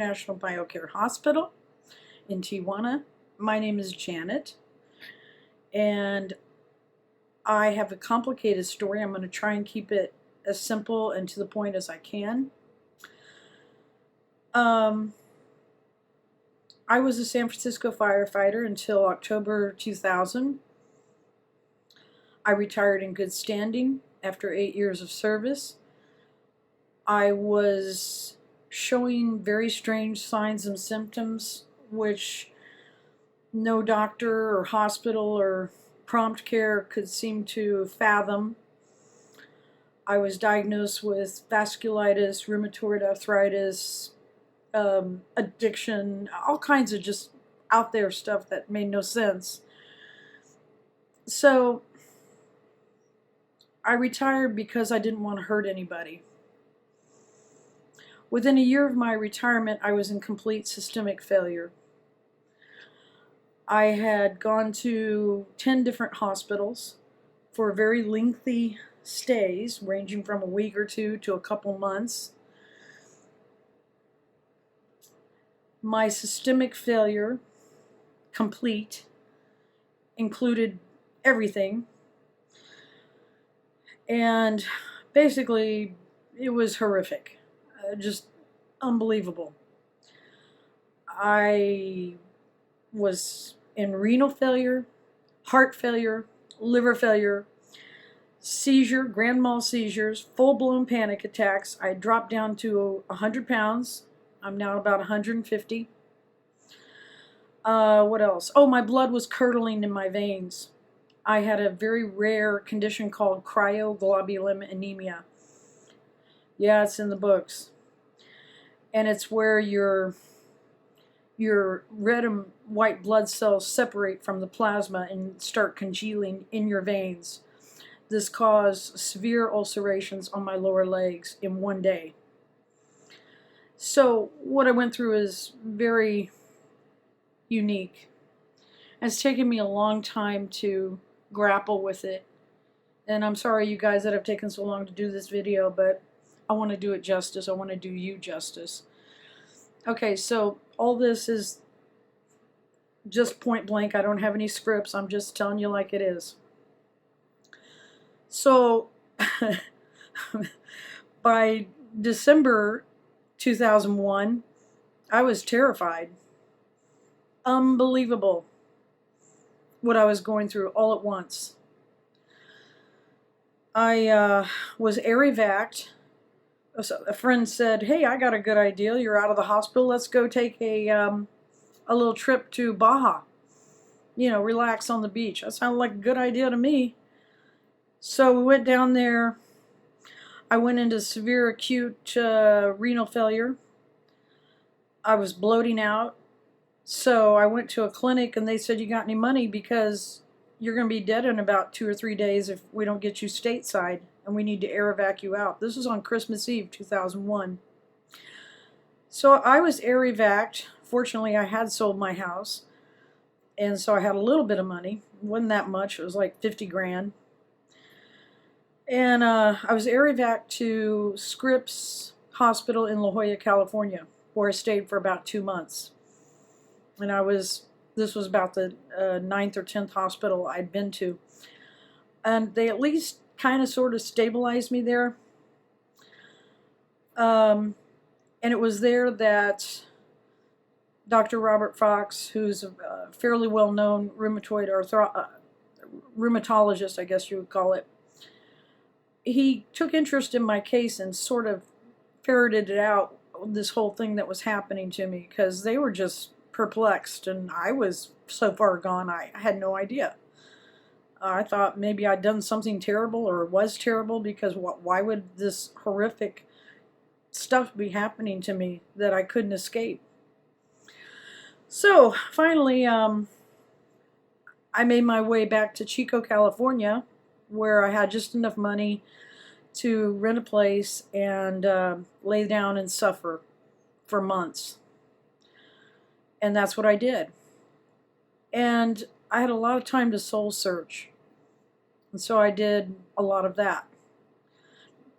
National BioCare Hospital in Tijuana. My name is Janet, and I have a complicated story. I'm going to try and keep it as simple and to the point as I can. I was a San Francisco firefighter until October 2000. I retired in good standing after 8 years of service. I was showing very strange signs and symptoms which no doctor or hospital or prompt care could seem to fathom. I was diagnosed with vasculitis, rheumatoid arthritis, addiction, all kinds of just out there stuff that made no sense. So I retired because I didn't want to hurt anybody. Within a year of my retirement, I was in complete systemic failure. I had gone to 10 different hospitals for very lengthy stays, ranging from a week or two to a couple months. My systemic failure, complete, included everything. And basically, it was horrific. Just unbelievable. I was in renal failure, heart failure, liver failure, seizure, grand mal seizures, full-blown panic attacks. I dropped down to 100 pounds. I'm now about 150. What else? Oh, my blood was curdling in my veins. I had a very rare condition called cryoglobulinemia anemia. Yeah, it's in the books. And it's where your red and white blood cells separate from the plasma and start congealing in your veins. This caused severe ulcerations on my lower legs in one day. So what I went through is very unique. It's taken me a long time to grapple with it. And I'm sorry, you guys, that have taken so long to do this video, but I want to do it justice. I want to do you justice. Okay, so all this is just point blank. I don't have any scripts. I'm just telling you like it is. So by December 2001, I was terrified. Unbelievable what I was going through all at once. I was air evac'd. A friend said, "Hey, I got a good idea. You're out of the hospital. Let's go take a little trip to Baja. You know, relax on the beach." That sounded like a good idea to me. So we went down there. I went into severe acute renal failure. I was bloating out. So I went to a clinic and they said, "You got any money? Because you're going to be dead in about 2 or 3 days if we don't get you stateside, and we need to air evac you out." This was on Christmas Eve, 2001. So I was air evac'd. Fortunately, I had sold my house, and so I had a little bit of money. It wasn't that much. It was like 50 grand. And I was air evac'd to Scripps Hospital in La Jolla, California, where I stayed for about 2 months. And this was about the 9th or 10th hospital I'd been to. And they at least kind of sort of stabilized me there. And it was there that Dr. Robert Fox, who's a fairly well-known rheumatologist, I guess you would call it, he took interest in my case and sort of ferreted it out, this whole thing that was happening to me, because they were just perplexed, and I was so far gone, I had no idea. I thought maybe I'd done something terrible or was terrible, because why would this horrific stuff be happening to me that I couldn't escape? So finally, I made my way back to Chico, California, where I had just enough money to rent a place and lay down and suffer for months. And that's what I did. And I had a lot of time to soul search. And so I did a lot of that.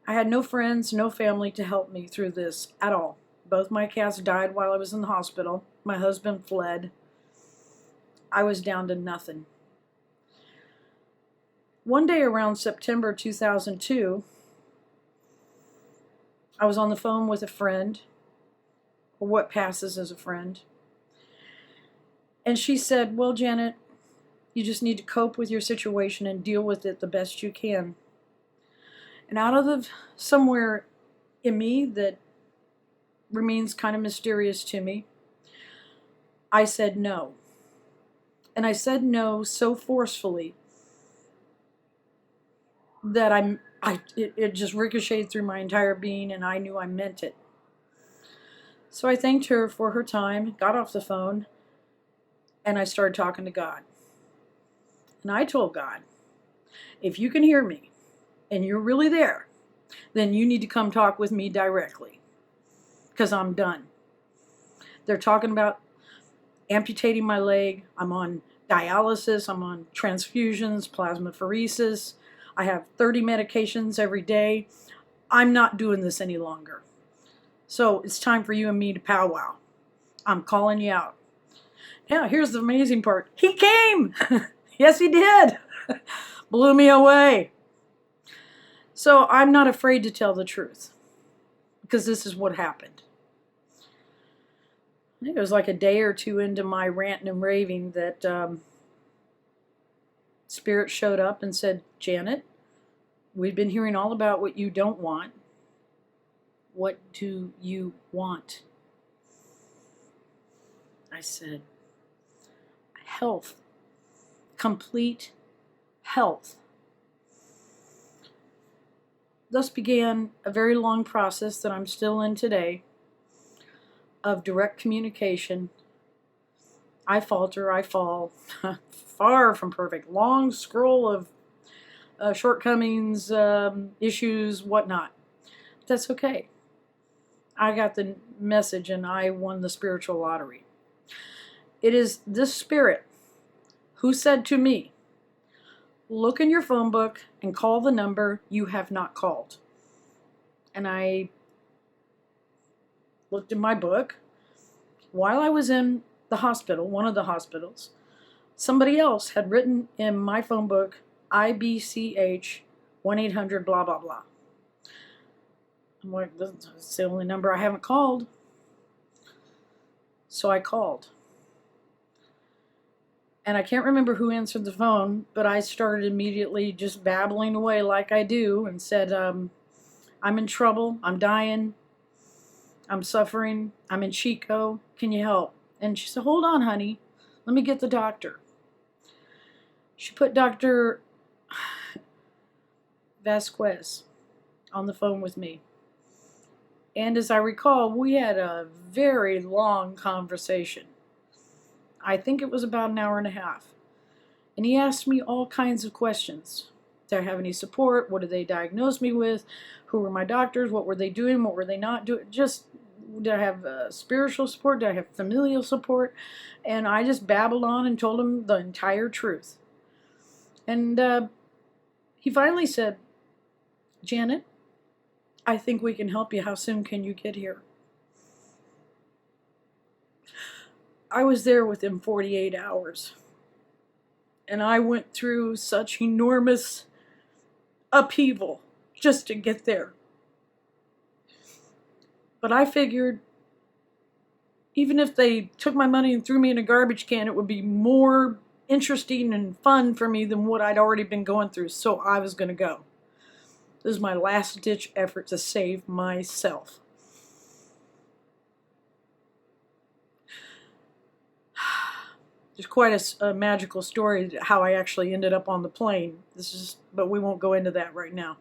I had no friends, no family to help me through this at all. Both my cats died while I was in the hospital. My husband fled. I was down to nothing. One day around September 2002, I was on the phone with a friend, or what passes as a friend, and she said, well, Janet, you just need to cope with your situation and deal with it the best you can. And out of the somewhere in me that remains kind of mysterious to me, I said no. And I said no so forcefully that it just ricocheted through my entire being, and I knew I meant it. So I thanked her for her time, got off the phone, and I started talking to God. And I told God, if you can hear me and you're really there, then you need to come talk with me directly, because I'm done. They're talking about amputating my leg. I'm on dialysis. I'm on transfusions, plasmapheresis. I have 30 medications every day. I'm not doing this any longer. So it's time for you and me to powwow. I'm calling you out. Now, here's the amazing part. He came! Yes, he did! Blew me away. So I'm not afraid to tell the truth, because this is what happened. I think it was like a day or two into my ranting and raving that Spirit showed up and said, Janet, we've been hearing all about what you don't want. What do you want? I said, health. Complete health. Thus began a very long process that I'm still in today of direct communication. I falter, I fall, far from perfect. Long scroll of shortcomings, issues, whatnot. That's okay. I got the message and I won the spiritual lottery. It is this Spirit who said to me, look in your phone book and call the number you have not called. And I looked in my book. While I was in the hospital, one of the hospitals, somebody else had written in my phone book, IBCH 1-800 blah, blah, blah. I'm like, that's the only number I haven't called. So I called. And I can't remember who answered the phone, but I started immediately just babbling away like I do and said, I'm in trouble, I'm dying, I'm suffering, I'm in Chico, can you help? And she said, hold on, honey, let me get the doctor. She put Dr. Vasquez on the phone with me. And as I recall, we had a very long conversation. I think it was about an hour and a half. And he asked me all kinds of questions. Did I have any support? What did they diagnose me with? Who were my doctors? What were they doing? What were they not doing? Just, did I have spiritual support? Did I have familial support? And I just babbled on and told him the entire truth. And he finally said, Janet, I think we can help you. How soon can you get here? I was there within 48 hours. And I went through such enormous upheaval just to get there. But I figured even if they took my money and threw me in a garbage can, it would be more interesting and fun for me than what I'd already been going through. So I was going to go. This is my last-ditch effort to save myself. There's quite a magical story how I actually ended up on the plane. But we won't go into that right now.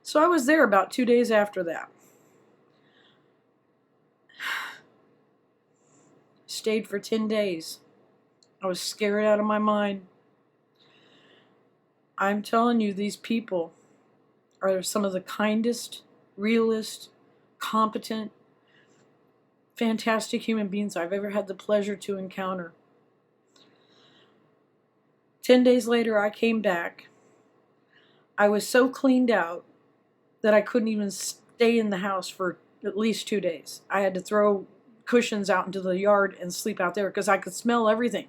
So I was there about 2 days after that. Stayed for 10 days. I was scared out of my mind. I'm telling you, these people are some of the kindest, realest, competent, fantastic human beings I've ever had the pleasure to encounter. 10 days later, I came back. I was so cleaned out that I couldn't even stay in the house for at least 2 days. I had to throw cushions out into the yard and sleep out there because I could smell everything.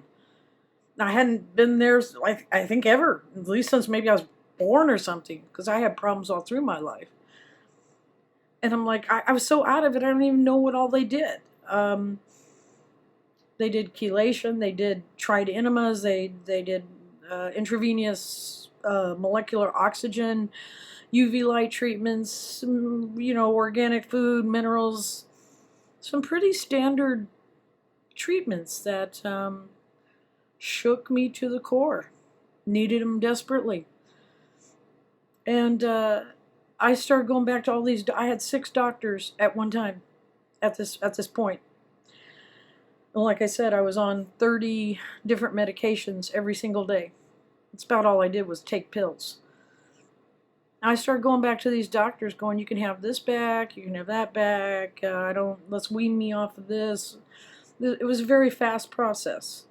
I hadn't been there, I think, ever, at least since maybe I was born or something, because I had problems all through my life. And I'm like, I was so out of it, I don't even know what all they did. They did chelation, they did tried enemas, they did intravenous molecular oxygen, UV light treatments, organic food, minerals, some pretty standard treatments that shook me to the core. Needed them desperately. And I started going back to all these. I had 6 doctors at one time at this point. And like I said, I was on 30 different medications every single day. That's about all I did was take pills. I started going back to these doctors going, you can have this back, you can have that back, let's wean me off of this. It was a very fast process,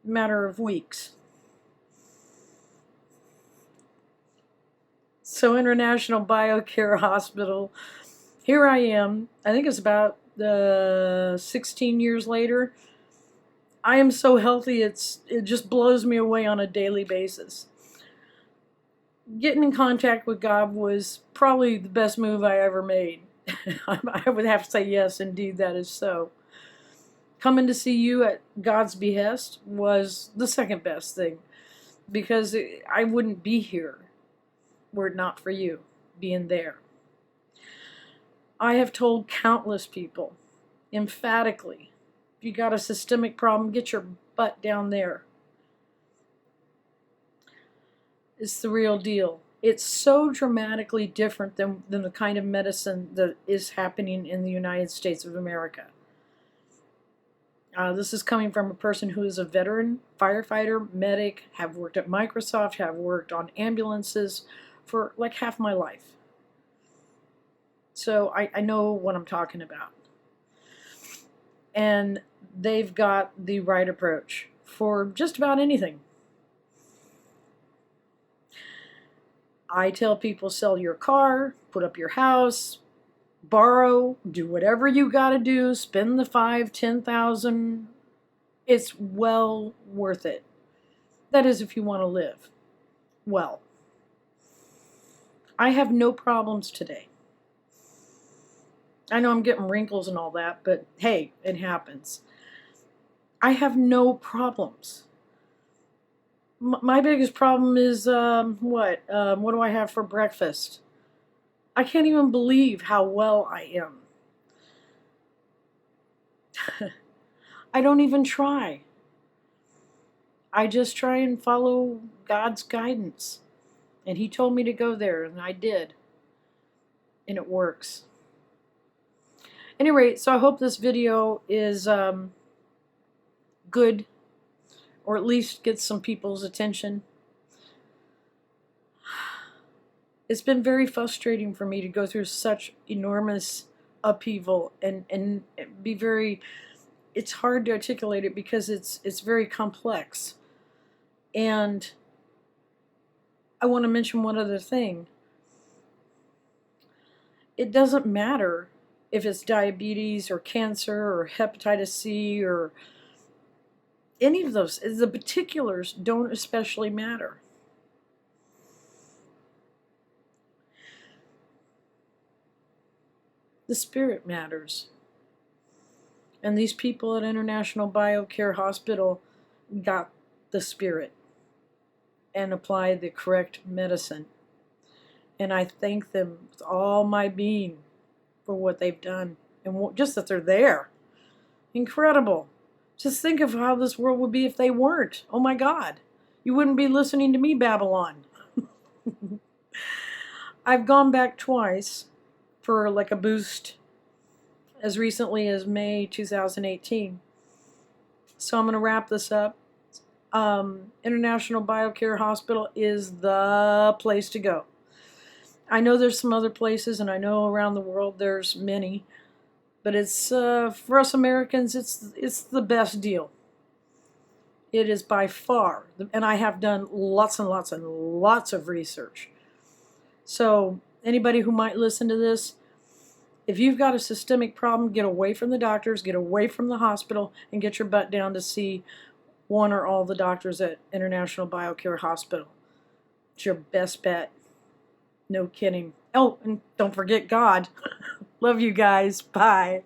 matter of weeks. So International BioCare Hospital, here I am, I think it's about 16 years later. I am so healthy, it just blows me away on a daily basis. Getting in contact with God was probably the best move I ever made. I would have to say yes, indeed, that is so. Coming to see you at God's behest was the second best thing, because I wouldn't be here were it not for you being there. I have told countless people, emphatically, if you got a systemic problem, get your butt down there. It's the real deal. It's so dramatically different than the kind of medicine that is happening in the United States of America. This is coming from a person who is a veteran, firefighter, medic, have worked at Microsoft, have worked on ambulances for like half my life. So I know what I'm talking about. And they've got the right approach for just about anything. I tell people, sell your car, put up your house, borrow, do whatever you got to do, spend the $5,000, $10,000. It's well worth it. That is if you want to live well. I have no problems today. I know I'm getting wrinkles and all that, but hey, it happens. I have no problems. My biggest problem is what do I have for breakfast? I can't even believe how well I am. I don't even try. I just try and follow God's guidance. And He told me to go there, and I did. And it works. At any rate, so I hope this video is good, or at least gets some people's attention. It's been very frustrating for me to go through such enormous upheaval and be very, it's hard to articulate it because it's very complex. And I want to mention one other thing. It doesn't matter if it's diabetes or cancer or hepatitis C or any of those. The particulars don't especially matter. The spirit matters. And these people at International BioCare Hospital got the spirit and applied the correct medicine. And I thank them with all my being for what they've done and just that they're there. Incredible. Just think of how this world would be if they weren't. Oh my God. You wouldn't be listening to me, Babylon. I've gone back twice for like a boost as recently as May 2018. So I'm going to wrap this up. International BioCare Hospital is the place to go. I know there's some other places, and I know around the world there's many, but it's for us Americans, it's the best deal. It is by far, and I have done lots and lots and lots of research. So anybody who might listen to this, If you've got a systemic problem, get away from the doctors, get away from the hospital, and get your butt down to see one or all the doctors at International BioCare Hospital. It's your best bet. No kidding. Oh, and don't forget God. Love you guys. Bye.